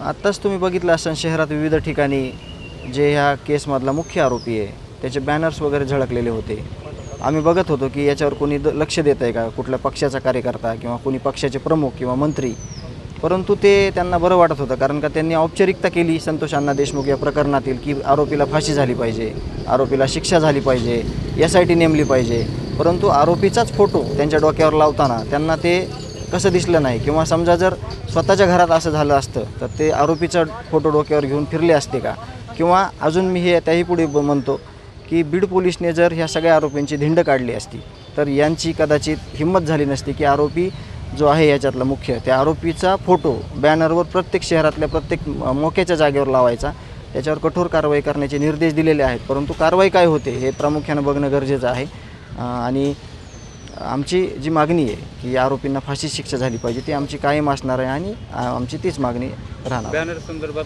आत्ताच तुम्ही बघितलं असाल शहरात विविध ठिकाणी जे ह्या केसमधला मुख्य आरोपी आहे त्याचे बॅनर्स वगैरे झळकलेले होते. आम्ही बघत होतो की याच्यावर कोणी लक्ष देत आहे का, कुठल्या पक्षाचा कार्यकर्ता किंवा कोणी पक्षाचे प्रमुख किंवा मंत्री. परंतु ते त्यांना बरं वाटत होतं, कारण का त्यांनी औपचारिकता केली संतोष अण्णा देशमुख या प्रकरणातील की आरोपीला फाशी झाली पाहिजे, आरोपीला शिक्षा झाली पाहिजे, SIT नेमली पाहिजे. परंतु आरोपीचाच फोटो त्यांच्या डोक्यावर लावताना त्यांना ते कसं दिसलं नाही, किंवा समजा जर स्वतःच्या घरात असं झालं असतं तर ते आरोपीचा फोटो डोक्यावर घेऊन फिरले असते का. किंवा अजून मी हे त्याही पुढे म्हणतो की बीड पोलिसने जर ह्या सगळ्या आरोपींची धिंड काढली असती तर यांची कदाचित हिंमत झाली नसती की आरोपी जो आहे याच्यातला मुख्य, त्या आरोपीचा फोटो बॅनरवर प्रत्येक शहरातल्या प्रत्येक मोक्याच्या जागेवर लावायचा, त्याच्यावर कठोर कारवाई करण्याचे निर्देश दिलेले आहेत. परंतु कारवाई काय होते हे प्रामुख्यानं बघणं गरजेचं आहे. आणि आमची जी मागणी आहे की आरोपींना फाशी शिक्षा झाली पाहिजे ती आमची कायम असणार आहे आणि आमची तीच मागणी राहणार. बॅनर संदर्भात